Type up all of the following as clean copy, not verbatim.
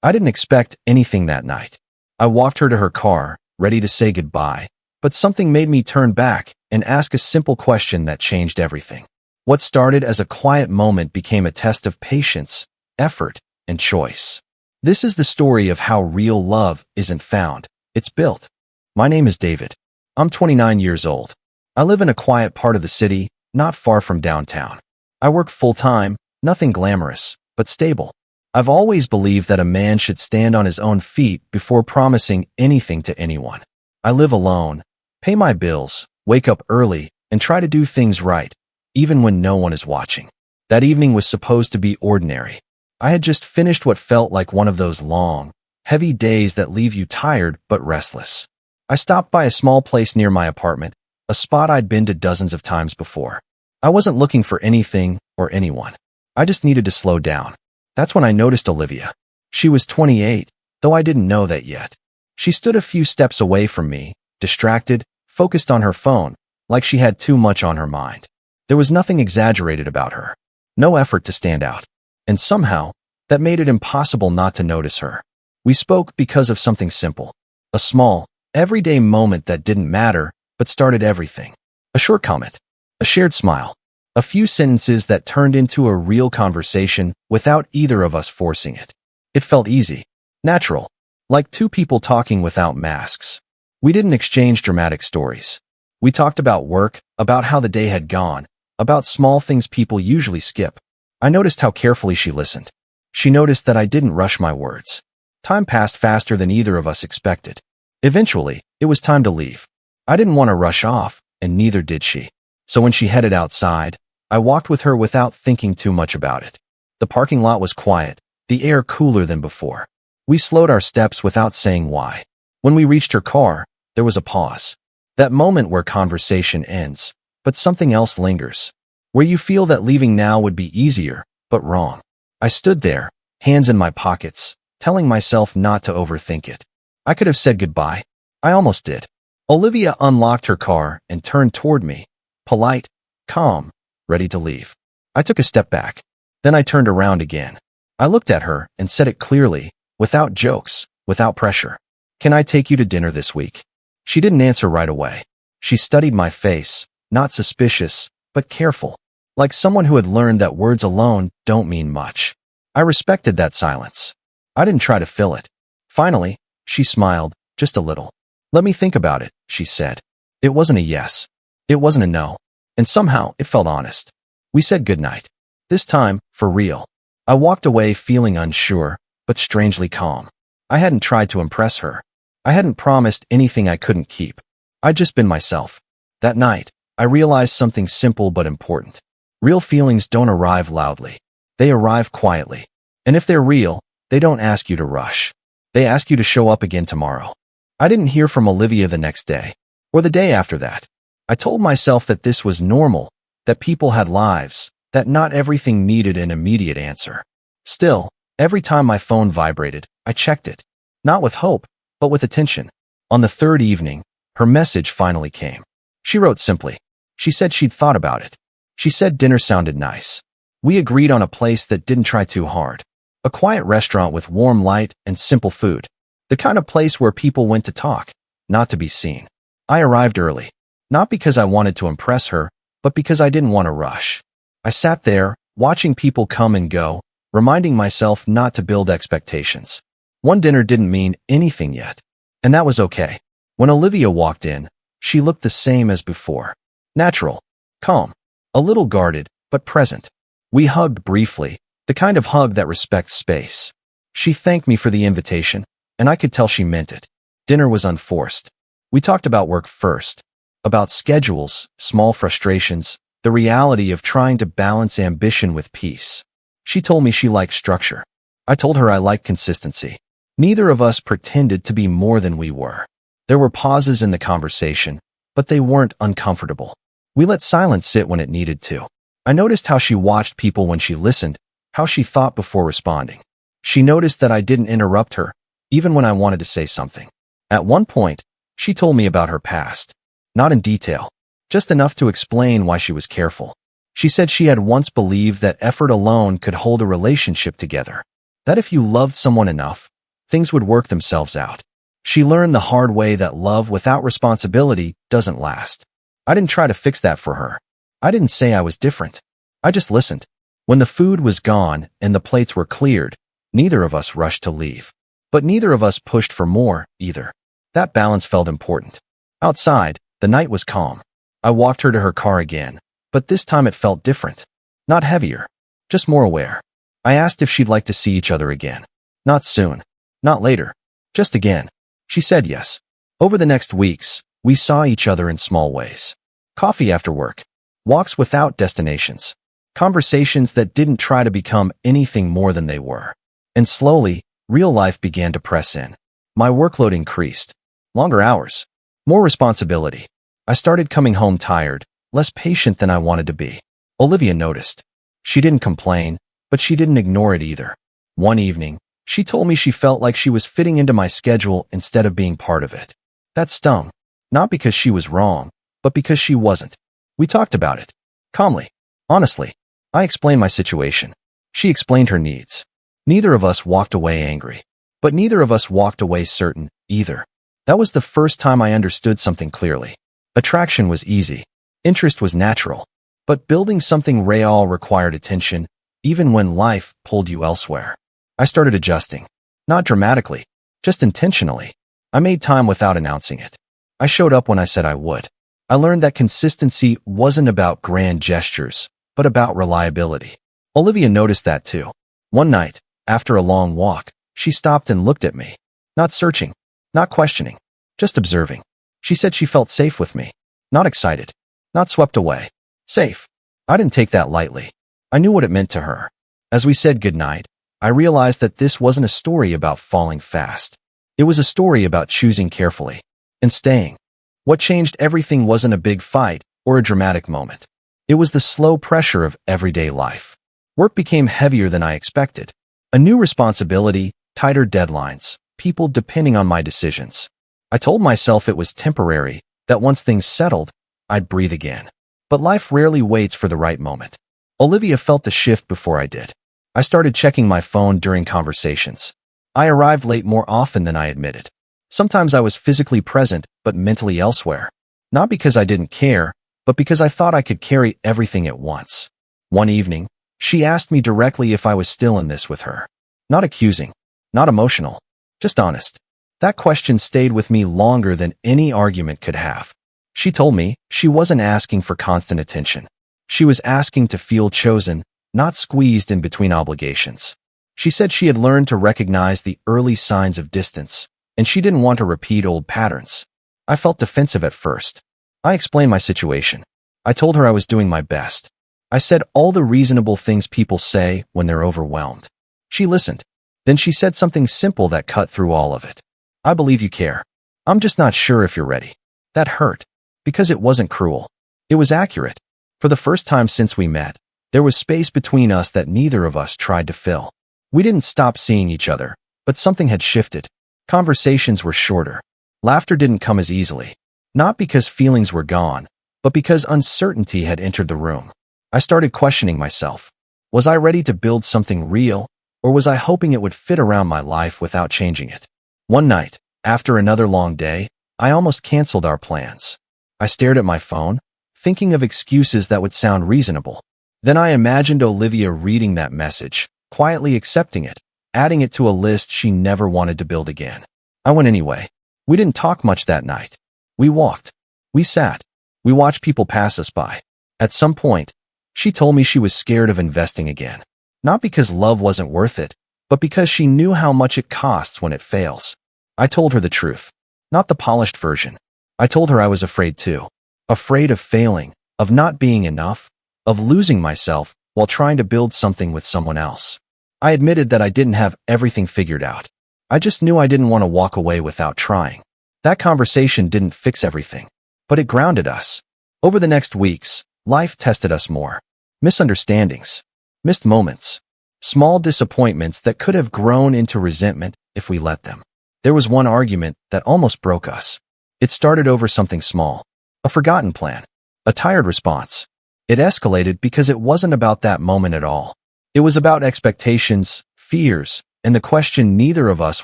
I didn't expect anything that night. I walked her to her car, ready to say goodbye, but something made me turn back and ask a simple question that changed everything. What started as a quiet moment became a test of patience, effort, and choice. This is the story of how real love isn't found, it's built. My name is David. I'm 29 years old. I live in a quiet part of the city, not far from downtown. I work full-time, nothing glamorous, but stable. I've always believed that a man should stand on his own feet before promising anything to anyone. I live alone, pay my bills, wake up early, and try to do things right, even when no one is watching. That evening was supposed to be ordinary. I had just finished what felt like one of those long, heavy days that leave you tired but restless. I stopped by a small place near my apartment, a spot I'd been to dozens of times before. I wasn't looking for anything or anyone. I just needed to slow down. That's when I noticed Olivia. She was 28, though I didn't know that yet. She stood a few steps away from me, distracted, focused on her phone, like she had too much on her mind. There was nothing exaggerated about her. No effort to stand out. And somehow, that made it impossible not to notice her. We spoke because of something simple. A small, everyday moment that didn't matter, but started everything. A short comment. A shared smile. A few sentences that turned into a real conversation without either of us forcing it. It felt easy. Natural. Like two people talking without masks. We didn't exchange dramatic stories. We talked about work, about how the day had gone, about small things people usually skip. I noticed how carefully she listened. She noticed that I didn't rush my words. Time passed faster than either of us expected. Eventually, it was time to leave. I didn't want to rush off, and neither did she. So when she headed outside, I walked with her without thinking too much about it. The parking lot was quiet, the air cooler than before. We slowed our steps without saying why. When we reached her car, there was a pause. That moment where conversation ends, but something else lingers. Where you feel that leaving now would be easier, but wrong. I stood there, hands in my pockets, telling myself not to overthink it. I could have said goodbye. I almost did. Olivia unlocked her car and turned toward me, polite, calm, ready to leave. I took a step back. Then I turned around again. I looked at her and said it clearly, without jokes, without pressure. Can I take you to dinner this week? She didn't answer right away. She studied my face, not suspicious, but careful, like someone who had learned that words alone don't mean much. I respected that silence. I didn't try to fill it. Finally, she smiled, just a little. Let me think about it, she said. It wasn't a yes. It wasn't a no. And somehow, it felt honest. We said goodnight. This time, for real. I walked away feeling unsure, but strangely calm. I hadn't tried to impress her. I hadn't promised anything I couldn't keep. I'd just been myself. That night, I realized something simple but important. Real feelings don't arrive loudly. They arrive quietly. And if they're real, they don't ask you to rush. They ask you to show up again tomorrow. I didn't hear from Olivia the next day, or the day after that. I told myself that this was normal, that people had lives, that not everything needed an immediate answer. Still, every time my phone vibrated, I checked it. Not with hope, but with attention. On the third evening, her message finally came. She wrote simply. She said she'd thought about it. She said dinner sounded nice. We agreed on a place that didn't try too hard. A quiet restaurant with warm light and simple food. The kind of place where people went to talk, not to be seen. I arrived early. Not because I wanted to impress her, but because I didn't want to rush. I sat there, watching people come and go, reminding myself not to build expectations. One dinner didn't mean anything yet. And that was okay. When Olivia walked in, she looked the same as before. Natural, calm, a little guarded, but present. We hugged briefly, the kind of hug that respects space. She thanked me for the invitation, and I could tell she meant it. Dinner was unforced. We talked about work first, about schedules, small frustrations, the reality of trying to balance ambition with peace. She told me she liked structure. I told her I liked consistency. Neither of us pretended to be more than we were. There were pauses in the conversation, but they weren't uncomfortable. We let silence sit when it needed to. I noticed how she watched people when she listened, how she thought before responding. She noticed that I didn't interrupt her, even when I wanted to say something. At one point, she told me about her past. Not in detail, just enough to explain why she was careful. She said she had once believed that effort alone could hold a relationship together. that if you loved someone enough, things would work themselves out. She learned the hard way that love without responsibility doesn't last. I didn't try to fix that for her. I didn't say I was different. I just listened. When the food was gone and the plates were cleared, neither of us rushed to leave. But neither of us pushed for more, either. That balance felt important. Outside, the night was calm. I walked her to her car again, but this time it felt different. Not heavier, just more aware. I asked if she'd like to see each other again. Not soon. Not later. Just again. She said yes. Over the next weeks, we saw each other in small ways. Coffee after work. Walks without destinations. Conversations that didn't try to become anything more than they were. And slowly, real life began to press in. My workload increased. Longer hours. More responsibility. I started coming home tired, less patient than I wanted to be. Olivia noticed. She didn't complain, but she didn't ignore it either. One evening, she told me she felt like she was fitting into my schedule instead of being part of it. That stung. Not because she was wrong, but because she wasn't. We talked about it. Calmly. Honestly. I explained my situation. She explained her needs. Neither of us walked away angry. But neither of us walked away certain, either. That was the first time I understood something clearly. Attraction was easy. Interest was natural. But building something real required attention, even when life pulled you elsewhere. I started adjusting. Not dramatically, just intentionally. I made time without announcing it. I showed up when I said I would. I learned that consistency wasn't about grand gestures, but about reliability. Olivia noticed that too. One night, after a long walk, she stopped and looked at me. Not searching, not questioning, just observing. She said she felt safe with me. Not excited, not swept away. Safe. I didn't take that lightly. I knew what it meant to her. As we said goodnight, I realized that this wasn't a story about falling fast. It was a story about choosing carefully and staying. What changed everything wasn't a big fight or a dramatic moment. It was the slow pressure of everyday life. Work became heavier than I expected. A new responsibility, tighter deadlines, people depending on my decisions. I told myself it was temporary, that once things settled, I'd breathe again. But life rarely waits for the right moment. Olivia felt the shift before I did. I started checking my phone during conversations. I arrived late more often than I admitted. Sometimes I was physically present, but mentally elsewhere. Not because I didn't care, but because I thought I could carry everything at once. One evening, she asked me directly if I was still in this with her. Not accusing, not emotional, just honest. That question stayed with me longer than any argument could have. She told me she wasn't asking for constant attention. She was asking to feel chosen, not squeezed in between obligations. She said she had learned to recognize the early signs of distance, and she didn't want to repeat old patterns. I felt defensive at first. I explained my situation. I told her I was doing my best. I said all the reasonable things people say when they're overwhelmed. She listened. Then she said something simple that cut through all of it. I believe you care. I'm just not sure if you're ready. That hurt. Because it wasn't cruel. It was accurate. For the first time since we met, there was space between us that neither of us tried to fill. We didn't stop seeing each other, but something had shifted. Conversations were shorter. Laughter didn't come as easily. Not because feelings were gone, but because uncertainty had entered the room. I started questioning myself. Was I ready to build something real, or was I hoping it would fit around my life without changing it? One night, after another long day, I almost canceled our plans. I stared at my phone, thinking of excuses that would sound reasonable. Then I imagined Olivia reading that message, quietly accepting it, adding it to a list she never wanted to build again. I went anyway. We didn't talk much that night. We walked. We sat. We watched people pass us by. At some point, she told me she was scared of investing again. Not because love wasn't worth it, but because she knew how much it costs when it fails. I told her the truth. Not the polished version. I told her I was afraid too. Afraid of failing, of not being enough, of losing myself while trying to build something with someone else. I admitted that I didn't have everything figured out. I just knew I didn't want to walk away without trying. That conversation didn't fix everything, but it grounded us. Over the next weeks, life tested us more. Misunderstandings, missed moments, small disappointments that could have grown into resentment if we let them. There was one argument that almost broke us. It started over something small, a forgotten plan, a tired response. It escalated because it wasn't about that moment at all. It was about expectations, fears, and the question neither of us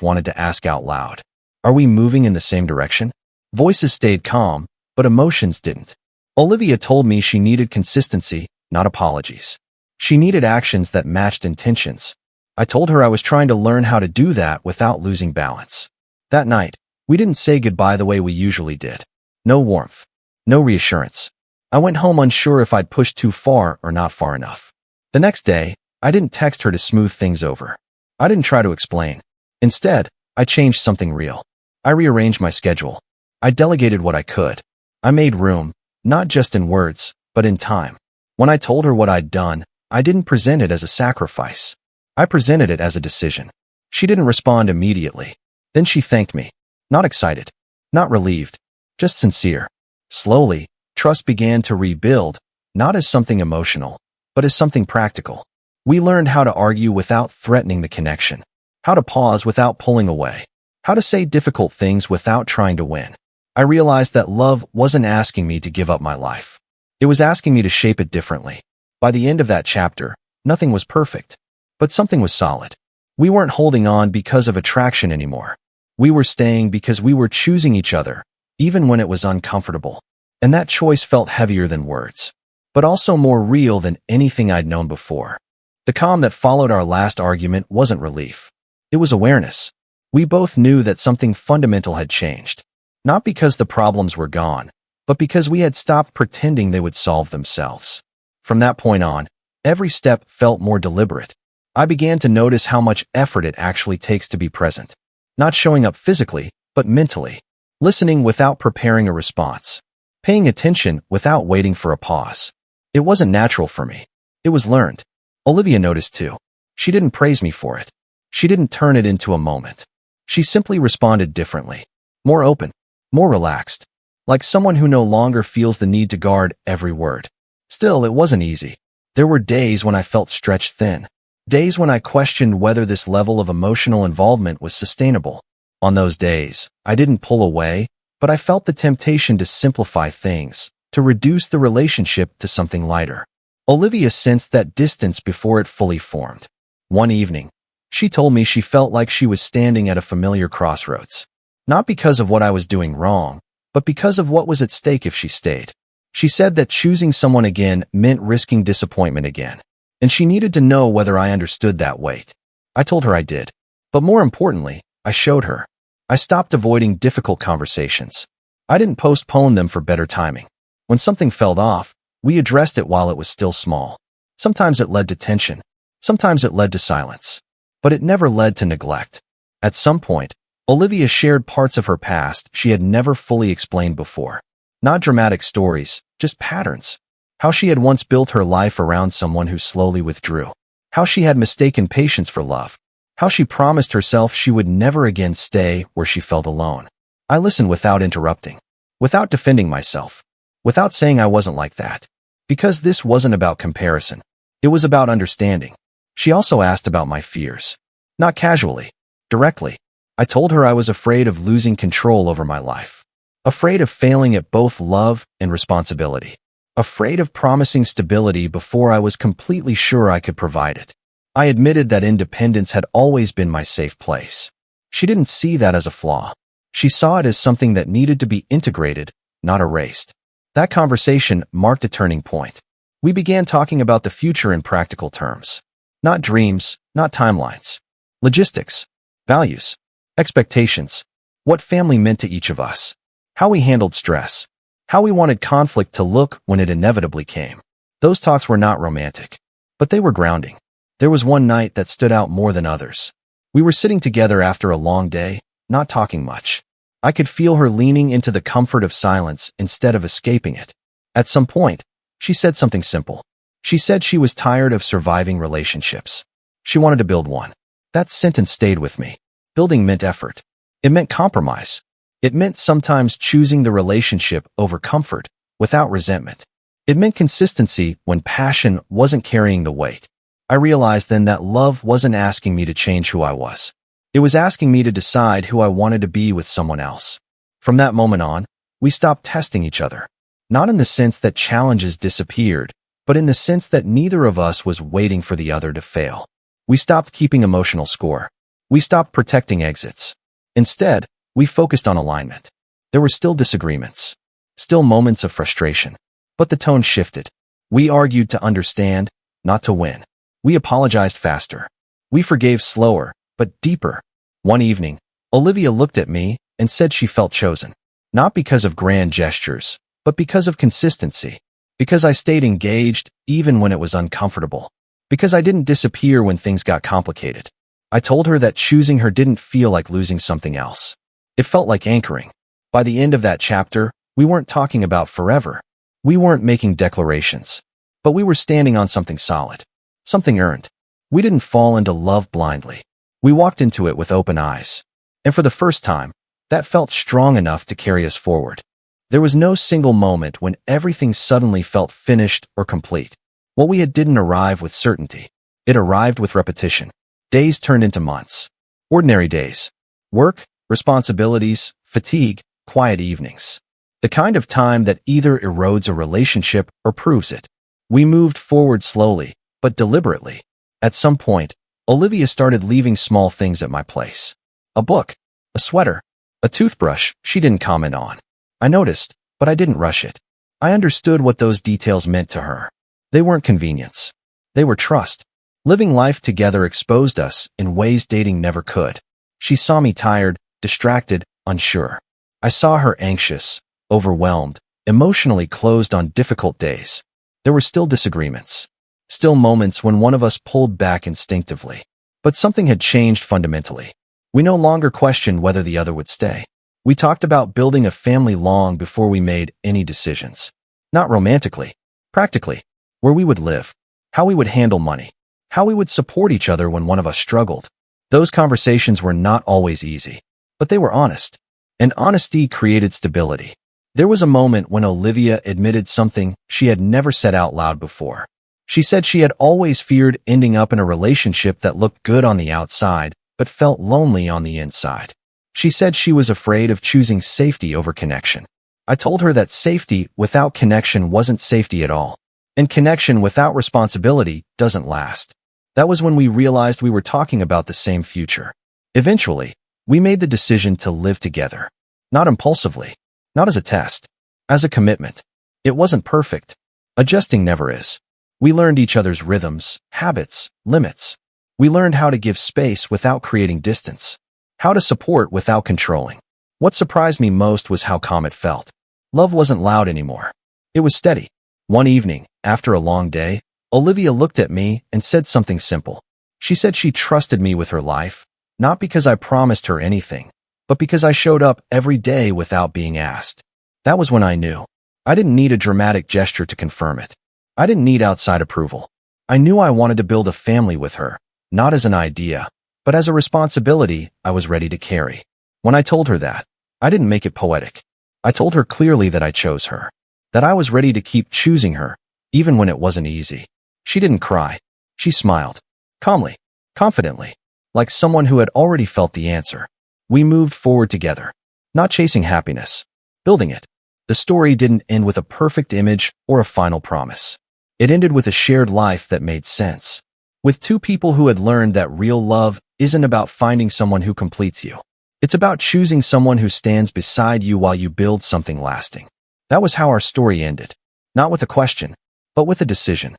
wanted to ask out loud. Are we moving in the same direction? Voices stayed calm, but emotions didn't. Olivia told me she needed consistency, not apologies. She needed actions that matched intentions. I told her I was trying to learn how to do that without losing balance. That night, we didn't say goodbye the way we usually did. No warmth. No reassurance. I went home unsure if I'd pushed too far or not far enough. The next day, I didn't text her to smooth things over. I didn't try to explain. Instead, I changed something real. I rearranged my schedule. I delegated what I could. I made room, not just in words, but in time. When I told her what I'd done, I didn't present it as a sacrifice. I presented it as a decision. She didn't respond immediately. Then she thanked me. Not excited. Not relieved. Just sincere. Slowly, trust began to rebuild, not as something emotional, but as something practical. We learned how to argue without threatening the connection, how to pause without pulling away, how to say difficult things without trying to win. I realized that love wasn't asking me to give up my life. It was asking me to shape it differently. By the end of that chapter, nothing was perfect, but something was solid. We weren't holding on because of attraction anymore. We were staying because we were choosing each other, even when it was uncomfortable. And that choice felt heavier than words, but also more real than anything I'd known before. The calm that followed our last argument wasn't relief. It was awareness. We both knew that something fundamental had changed. Not because the problems were gone, but because we had stopped pretending they would solve themselves. From that point on, every step felt more deliberate. I began to notice how much effort it actually takes to be present. Not showing up physically, but mentally. Listening without preparing a response. Paying attention without waiting for a pause. It wasn't natural for me. It was learned. Olivia noticed too. She didn't praise me for it. She didn't turn it into a moment. She simply responded differently. More open. More relaxed. Like someone who no longer feels the need to guard every word. Still, it wasn't easy. There were days when I felt stretched thin. Days when I questioned whether this level of emotional involvement was sustainable. On those days, I didn't pull away, but I felt the temptation to simplify things, to reduce the relationship to something lighter. Olivia sensed that distance before it fully formed. One evening, she told me she felt like she was standing at a familiar crossroads. Not because of what I was doing wrong, but because of what was at stake if she stayed. She said that choosing someone again meant risking disappointment again, and she needed to know whether I understood that weight. I told her I did. But more importantly, I showed her. I stopped avoiding difficult conversations. I didn't postpone them for better timing. When something fell off, we addressed it while it was still small. Sometimes it led to tension. Sometimes it led to silence. But it never led to neglect. At some point, Olivia shared parts of her past she had never fully explained before. Not dramatic stories, just patterns. How she had once built her life around someone who slowly withdrew. How she had mistaken patience for love. How she promised herself she would never again stay where she felt alone. I listened without interrupting. Without defending myself. Without saying I wasn't like that. Because this wasn't about comparison. It was about understanding. She also asked about my fears. Not casually. Directly. I told her I was afraid of losing control over my life. Afraid of failing at both love and responsibility. Afraid of promising stability before I was completely sure I could provide it. I admitted that independence had always been my safe place. She didn't see that as a flaw. She saw it as something that needed to be integrated, not erased. That conversation marked a turning point. We began talking about the future in practical terms. Not dreams, not timelines. Logistics. Values. Expectations. What family meant to each of us. How we handled stress. How we wanted conflict to look when it inevitably came. Those talks were not romantic, but they were grounding. There was one night that stood out more than others. We were sitting together after a long day, not talking much. I could feel her leaning into the comfort of silence instead of escaping it. At some point, she said something simple. She said she was tired of surviving relationships. She wanted to build one. That sentence stayed with me. Building meant effort. It meant compromise. It meant sometimes choosing the relationship over comfort, without resentment. It meant consistency when passion wasn't carrying the weight. I realized then that love wasn't asking me to change who I was. It was asking me to decide who I wanted to be with someone else. From that moment on, we stopped testing each other. Not in the sense that challenges disappeared, but in the sense that neither of us was waiting for the other to fail. We stopped keeping emotional score. We stopped protecting exits. Instead, we focused on alignment. There were still disagreements, still moments of frustration, but the tone shifted. We argued to understand, not to win. We apologized faster. We forgave slower, but deeper. One evening, Olivia looked at me and said she felt chosen. Not because of grand gestures, but because of consistency. Because I stayed engaged even when it was uncomfortable. Because I didn't disappear when things got complicated. I told her that choosing her didn't feel like losing something else. It felt like anchoring. By the end of that chapter, we weren't talking about forever. We weren't making declarations. But we were standing on something solid. Something earned. We didn't fall into love blindly. We walked into it with open eyes. And for the first time, that felt strong enough to carry us forward. There was no single moment when everything suddenly felt finished or complete. What we had didn't arrive with certainty. It arrived with repetition. Days turned into months. Ordinary days. Work, responsibilities, fatigue, quiet evenings. The kind of time that either erodes a relationship or proves it. We moved forward slowly, but deliberately. At some point, Olivia started leaving small things at my place. A book, a sweater, a toothbrush she didn't comment on. I noticed, but I didn't rush it. I understood what those details meant to her. They weren't convenience. They were trust. Living life together exposed us in ways dating never could. She saw me tired, distracted, unsure. I saw her anxious, overwhelmed, emotionally closed on difficult days. There were still disagreements. Still moments when one of us pulled back instinctively. But something had changed fundamentally. We no longer questioned whether the other would stay. We talked about building a family long before we made any decisions. Not romantically, practically. Where we would live, how we would handle money, how we would support each other when one of us struggled. Those conversations were not always easy, but they were honest. And honesty created stability. There was a moment when Olivia admitted something she had never said out loud before. She said she had always feared ending up in a relationship that looked good on the outside, but felt lonely on the inside. She said she was afraid of choosing safety over connection. I told her that safety without connection wasn't safety at all. And connection without responsibility doesn't last. That was when we realized we were talking about the same future. Eventually, we made the decision to live together. Not impulsively. Not as a test. As a commitment. It wasn't perfect. Adjusting never is. We learned each other's rhythms, habits, limits. We learned how to give space without creating distance. How to support without controlling. What surprised me most was how calm it felt. Love wasn't loud anymore. It was steady. One evening, after a long day, Olivia looked at me and said something simple. She said she trusted me with her life, not because I promised her anything, but because I showed up every day without being asked. That was when I knew. I didn't need a dramatic gesture to confirm it. I didn't need outside approval. I knew I wanted to build a family with her, not as an idea, but as a responsibility I was ready to carry. When I told her that, I didn't make it poetic. I told her clearly that I chose her. That I was ready to keep choosing her, even when it wasn't easy. She didn't cry. She smiled. Calmly. Confidently. Like someone who had already felt the answer. We moved forward together. Not chasing happiness. Building it. The story didn't end with a perfect image or a final promise. It ended with a shared life that made sense. With two people who had learned that real love isn't about finding someone who completes you. It's about choosing someone who stands beside you while you build something lasting. That was how our story ended. Not with a question, but with a decision.